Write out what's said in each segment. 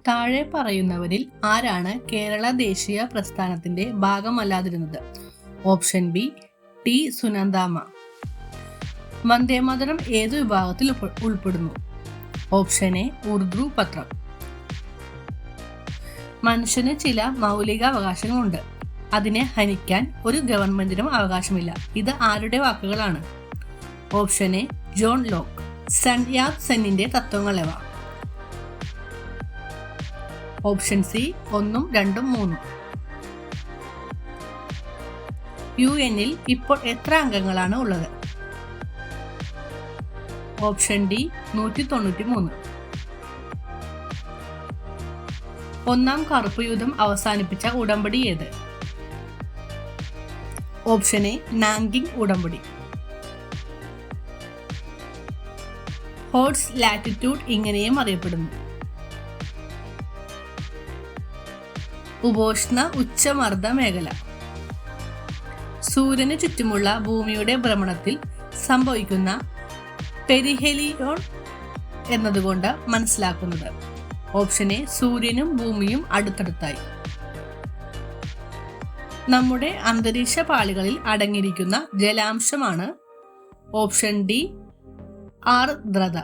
താഴെ പറയുന്നവരിൽ ആരാണ് കേരള ദേശീയ പ്രസ്ഥാനത്തിന്റെ ഭാഗമല്ലാതിരുന്നത്? Option B T Sunandamma. Vande Mataram ഏതു വിഭാഗത്തിൽ ഉൾപ്പെടുന്നു? ഓപ്ഷൻ എ ഉർദു പത്രം. മനുഷ്യന് ചില മൗലിക അവകാശങ്ങളുണ്ട്. അതിനെ ഹനിക്കാൻ ഒരു ഗവൺമെന്റിനും അവകാശമില്ല. ഇത് ആരുടെ വാക്കുകളാണ്? Option A John Locke. Sun Yat സെന്നിന്റെ തത്വങ്ങൾ ഏവ? Option C 1, 2, 3. UN-ൽ ഇപ്പോൾ എത്ര അംഗങ്ങളാണ് ഉള്ളത്? Option D 193. ഒന്നാം കറുപ്പ് യുദ്ധം അവസാനിപ്പിച്ച ഉടമ്പടി ഏത്? ഓപ്ഷൻ എ നാങ്കിങ് ഉടമ്പടി. ഹോഡ്സ് ലാറ്റിറ്റ്യൂഡ് ഇങ്ങനെയും അറിയപ്പെടുന്നു. ഉപോഷ്ണ ഉച്ചമർദ്ദ മേഖല. സൂര്യന് ചുറ്റുമുള്ള ഭൂമിയുടെ ഭ്രമണത്തിൽ സംഭവിക്കുന്ന പെരിഹെലിയോൺ എന്നതുകൊണ്ട് മനസ്സിലാക്കുന്നത്? ഓപ്ഷൻ എ സൂര്യനും ഭൂമിയും അടുത്തടുത്തായി. നമ്മുടെ അന്തരീക്ഷ പാളികളിൽ അടങ്ങിയിരിക്കുന്ന ജലാംശമാണ്? ഓപ്ഷൻ ഡി ആർദ്രത.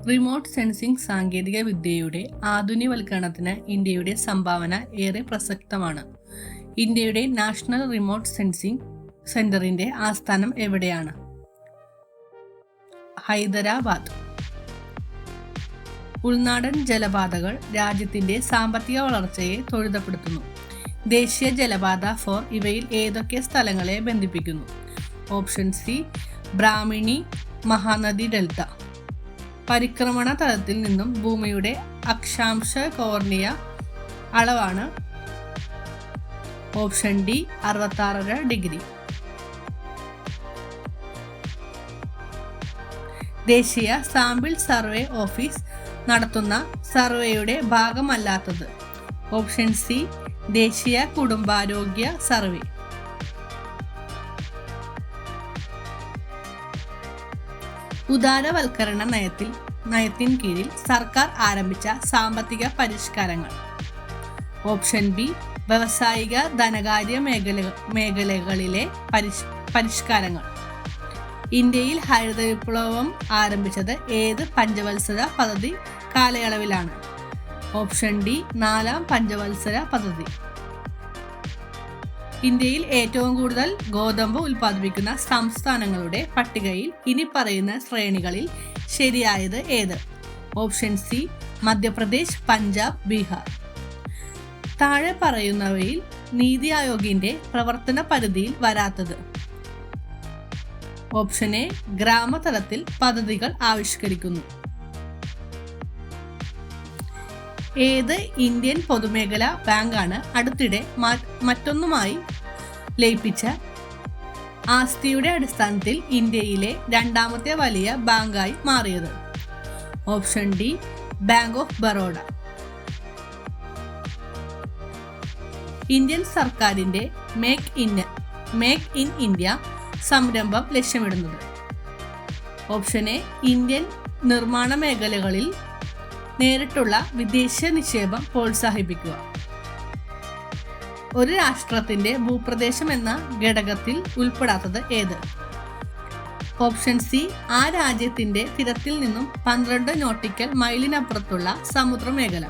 റിമോട്ട് സെൻസിംഗ് സാങ്കേതിക വിദ്യയുടെ ആധുനികവൽക്കരണത്തിന് ഇന്ത്യയുടെ സംഭാവന ഏറെ പ്രസക്തമാണ്. ഇന്ത്യയുടെ നാഷണൽ റിമോട്ട് സെൻസിംഗ് സെന്ററിന്റെ ആസ്ഥാനം എവിടെയാണ്? ഹൈദരാബാദ്. ഉൾനാടൻ ജലപാതകൾ രാജ്യത്തിന്റെ സാമ്പത്തിക വളർച്ചയെ ത്വരിതപ്പെടുത്തുന്നു. ദേശീയ ജലപാത 4 ഇവയിൽ ഏതൊക്കെ സ്ഥലങ്ങളെ ബന്ധിപ്പിക്കുന്നു? Option C Brahmani Mahanadi delta. പരിക്രമണ തലത്തിൽ നിന്നും ഭൂമിയുടെ അക്ഷാംശ കോർണിയ അളവാണ്? Option D 66 degree. ദേശീയ സാമ്പിൾ സർവേ ഓഫീസ് നടത്തുന്ന സർവേയുടെ ഭാഗമല്ലാത്തത്? ഓപ്ഷൻ സി ദേശീയ കുടുംബാരോഗ്യ സർവേ. ഉദാരവൽക്കരണ നയത്തിൻ കീഴിൽ സർക്കാർ ആരംഭിച്ച സാമ്പത്തിക പരിഷ്കാരങ്ങൾ? ഓപ്ഷൻ ബി വ്യവസായിക ധനകാര്യ മേഖലകളിലെ പരിഷ്കാരങ്ങൾ. ഇന്ത്യയിൽ ഹരിത വിപ്ലവം ആരംഭിച്ചത് ഏത് പഞ്ചവത്സര പദ്ധതി കാലയളവിലാണ്? ഓപ്ഷൻ ഡി 4ാം പഞ്ചവത്സര പദ്ധതി. ഇന്ത്യയിൽ ഏറ്റവും കൂടുതൽ ഗോതമ്പ് ഉൽപ്പാദിപ്പിക്കുന്ന സംസ്ഥാനങ്ങളുടെ പട്ടികയിൽ ഇനി പറയുന്ന ശ്രേണികളിൽ ശരിയായത് ഏത്? Option C Madhya Pradesh, Punjab, Bihar. താഴെ പറയുന്നവയിൽ നീതി ആയോഗിന്റെ പ്രവർത്തന പരിധിയിൽ വരാത്തത്? ഓപ്ഷൻ എ ഗ്രാമതലത്തിൽ പദ്ധതികൾ ആവിഷ്കരിക്കുന്നു. ഏത് ഇന്ത്യൻ പൊതുമേഖലാ ബാങ്കാണ് അടുത്തിടെ മറ്റൊന്നുമായി ലയിപ്പിച്ച ആസ്തിയുടെ അടിസ്ഥാനത്തിൽ ഇന്ത്യയിലെ 2ാമത്തെ വലിയ ബാങ്കായി മാറിയത്? Option D bank of Baroda. Indian സർക്കാരിന്റെ മേക്ക് ഇൻ ഇന്ത്യ സംരംഭം ലക്ഷ്യമിടുന്നത്? ഓപ്ഷൻ എ ഇന്ത്യൻ നിർമ്മാണ മേഖലകളിൽ നേരിട്ടുള്ള വിദേശ നിക്ഷേപം പ്രോത്സാഹിപ്പിക്കുക. ഒരു രാഷ്ട്രത്തിന്റെ ഭൂപ്രദേശം എന്ന ഘടകത്തിൽ ഉൾപ്പെടാത്തത് ഏത്? ഓപ്ഷൻ സി ആ രാജ്യത്തിന്റെ തീരത്തിൽ നിന്നും 12 നോട്ടിക്കൽ മൈലിനപ്പുറത്തുള്ള സമുദ്രമേഖല.